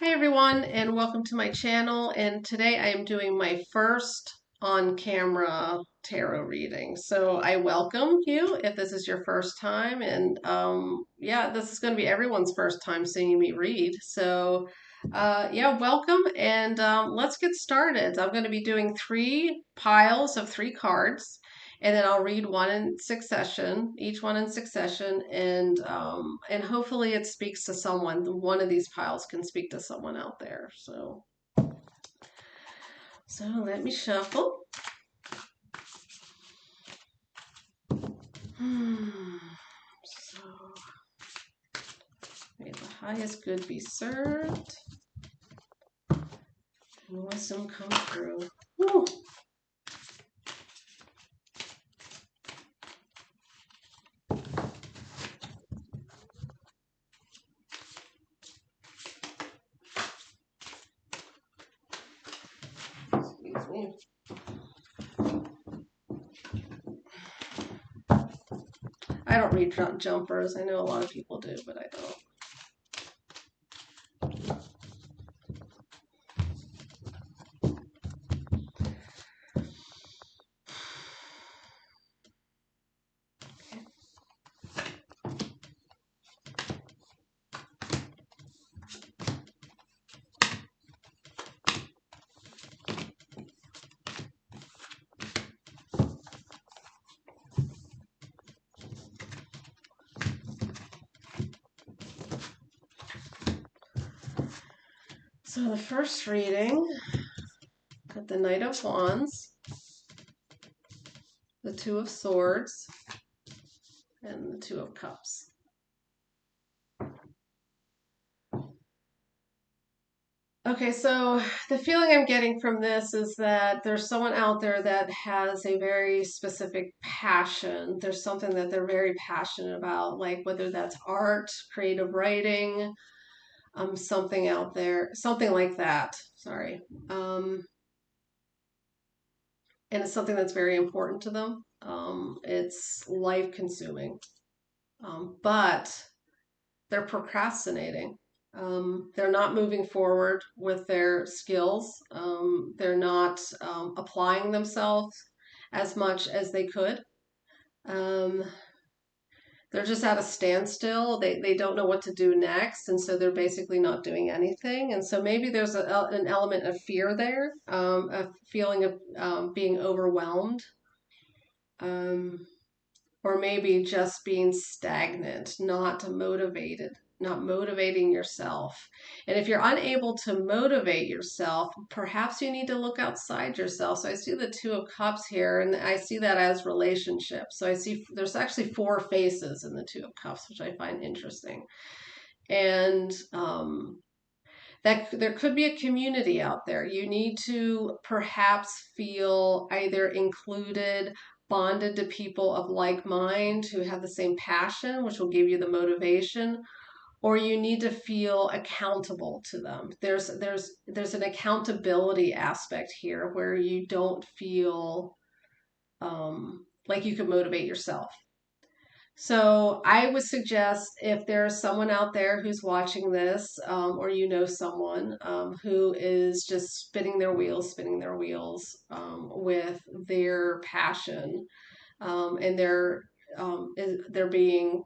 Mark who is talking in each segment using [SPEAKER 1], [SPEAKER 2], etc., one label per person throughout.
[SPEAKER 1] Hi everyone, and welcome to my channel. And today I am doing my first on-camera tarot reading. So I welcome you if this is your first time. And yeah, this is going to be everyone's first time seeing me read. So yeah, welcome, and let's get started. I'm going to be doing 3 piles of 3 cards. And then I'll read one in succession, each one in succession, and hopefully it speaks to someone. One of these piles can speak to someone out there. So let me shuffle. So may the highest good be served, and wisdom come through. Woo. Excuse me. I don't read jumpers. I know a lot of people do, but I don't. So the first reading, got the Knight of Wands, the Two of Swords, and the Two of Cups. Okay, so the feeling I'm getting from this is that there's someone out there that has a very specific passion. There's something that they're very passionate about, like whether that's art, creative writing, something out there, something like that. Sorry. And it's something that's very important to them. It's life consuming, but they're procrastinating. They're not moving forward with their skills. They're not applying themselves as much as they could. Um, they're just at a standstill. They don't know what to do next, and so they're basically not doing anything. And so maybe there's an element of fear there, a feeling of being overwhelmed, um, or maybe just being stagnant, not motivated, not motivating yourself. And if you're unable to motivate yourself, perhaps you need to look outside yourself. So I see the Two of Cups here, and I see that as relationships. So I see there's actually 4 faces in the Two of Cups, which I find interesting. And that there could be a community out there. You need to perhaps feel either included, bonded to people of like mind who have the same passion, which will give you the motivation, or you need to feel accountable to them. There's an accountability aspect here where you don't feel like you can motivate yourself. So I would suggest if there's someone out there who's watching this, or you know someone who is just spinning their wheels with their passion, and they're being,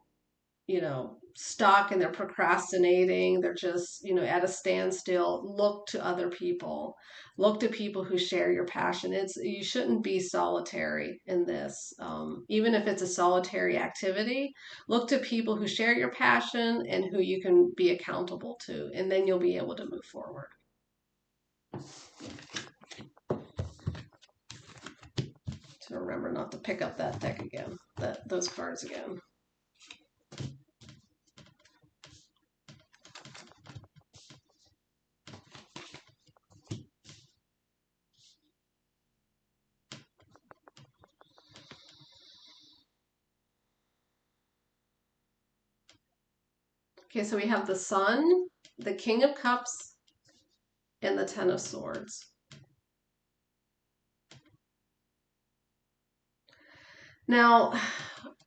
[SPEAKER 1] stuck, and they're procrastinating. They're just, at a standstill. Look to other people. Look to people who share your passion. You shouldn't be solitary in this. Even if it's a solitary activity, look to people who share your passion and who you can be accountable to, and then you'll be able to move forward. So remember not to pick up that deck again, those cards again. Okay, so we have the Sun, the King of Cups, and the Ten of Swords. Now,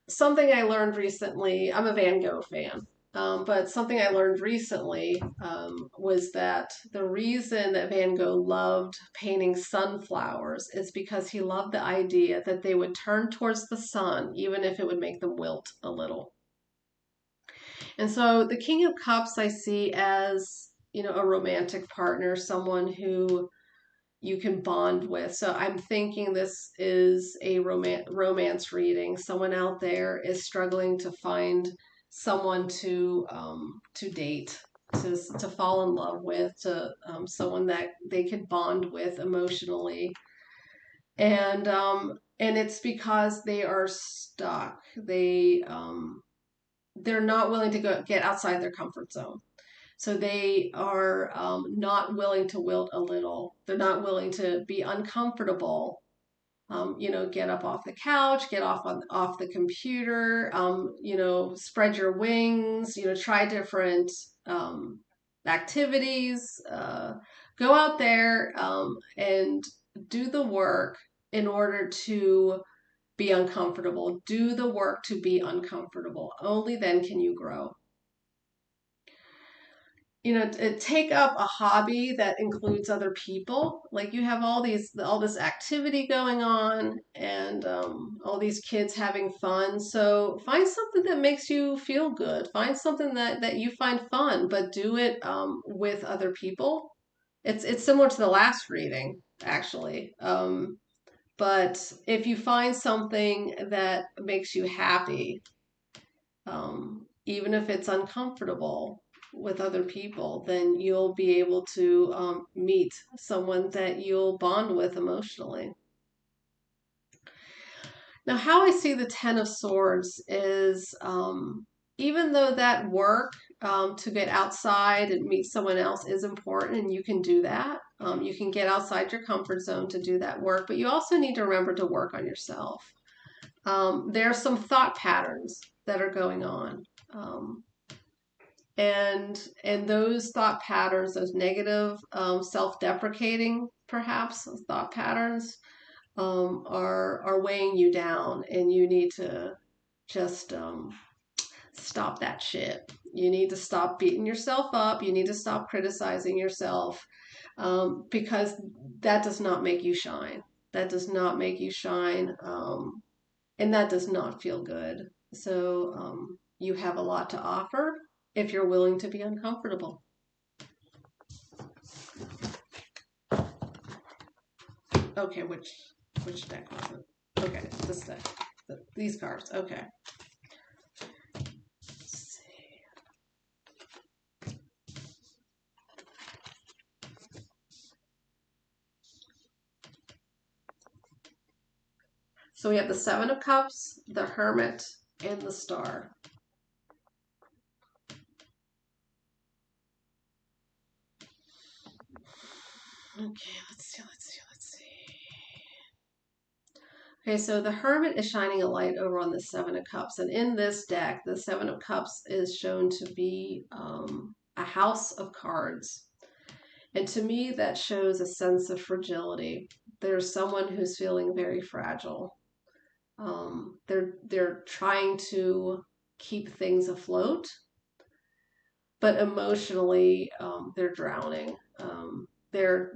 [SPEAKER 1] something I learned recently, I'm a Van Gogh fan. But something I learned recently was that the reason that Van Gogh loved painting sunflowers is because he loved the idea that they would turn towards the sun, even if it would make them wilt a little. And so the King of Cups I see as, a romantic partner, someone who you can bond with. So I'm thinking this is a romance reading. Someone out there is struggling to find someone to date, to fall in love with, to someone that they could bond with emotionally, and it's because they are stuck. They're not willing to get outside their comfort zone. So they are not willing to wilt a little. They're not willing to be uncomfortable. Get up off the couch, get off the computer. Spread your wings. Try different activities. Go out there and do the work in order to be uncomfortable. Do the work to be uncomfortable. Only then can you grow. Take up a hobby that includes other people. Like you have all this activity going on, and all these kids having fun. So find something that makes you feel good. Find something that you find fun, but do it with other people. It's similar to the last reading, actually. But if you find something that makes you happy, even if it's uncomfortable with other people, then you'll be able to meet someone that you'll bond with emotionally. Now, how I see the Ten of Swords is even though that work to get outside and meet someone else is important, and you can do that. You can get outside your comfort zone to do that work, but you also need to remember to work on yourself. There are some thought patterns that are going on. And those thought patterns, those negative, self-deprecating, perhaps thought patterns, are weighing you down, and you need to just stop that shit. You need to stop beating yourself up. You need to stop criticizing yourself, because that does not make you shine. That does not make you shine, and that does not feel good. So you have a lot to offer if you're willing to be uncomfortable. Okay, which deck was it? Okay, this deck. These cards. Okay. Let's see. So we have the Seven of Cups, the Hermit, and the Star. Okay, let's see. Okay, so the Hermit is shining a light over on the Seven of Cups. And in this deck, the Seven of Cups is shown to be a house of cards. And to me, that shows a sense of fragility. There's someone who's feeling very fragile. They're trying to keep things afloat, but emotionally, they're drowning. They're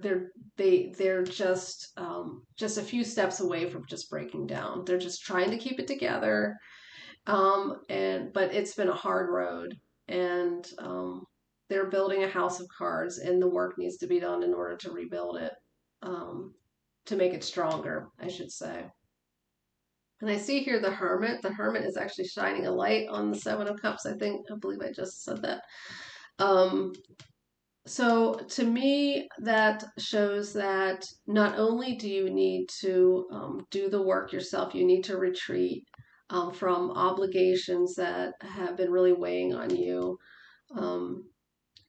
[SPEAKER 1] just a few steps away from just breaking down. They're just trying to keep it together, but it's been a hard road, and they're building a house of cards, and the work needs to be done in order to rebuild it, to make it stronger, I should say. And I see here the Hermit. The Hermit is actually shining a light on the Seven of Cups. I believe I just said that. So to me, that shows that not only do you need to do the work yourself, you need to retreat from obligations that have been really weighing on you,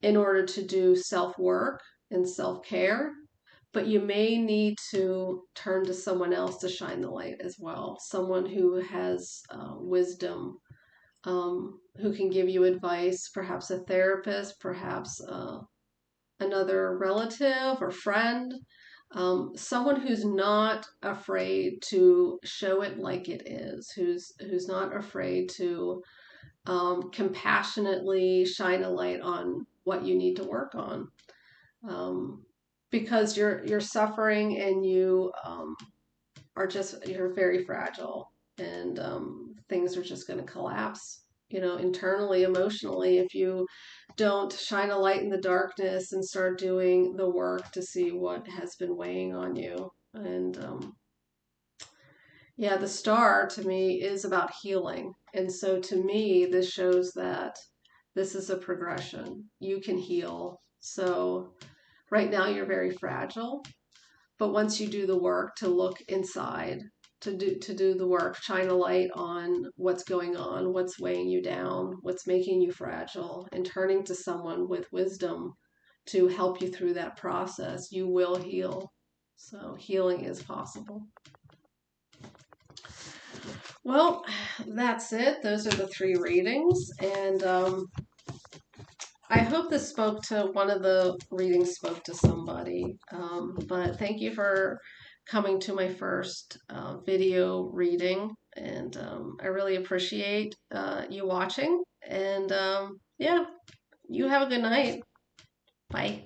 [SPEAKER 1] in order to do self-work and self-care. But you may need to turn to someone else to shine the light as well. Someone who has wisdom, who can give you advice, perhaps a therapist, perhaps another relative or friend, someone who's not afraid to show it like it is, who's not afraid to compassionately shine a light on what you need to work on. Because you're suffering and you're very fragile, and things are just going to collapse, internally, emotionally, if you don't shine a light in the darkness and start doing the work to see what has been weighing on you. And yeah, the star to me is about healing. And so to me, this shows that this is a progression. You can heal. So right now you're very fragile, but once you do the work to look inside, to do the work, shine a light on what's going on, what's weighing you down, what's making you fragile, and turning to someone with wisdom to help you through that process, you will heal. So healing is possible. Well, that's it. Those are the 3 readings, and I hope this spoke to one of the readings spoke to somebody. But thank you for coming to my first video reading, and I really appreciate you watching. And yeah, you have a good night. Bye.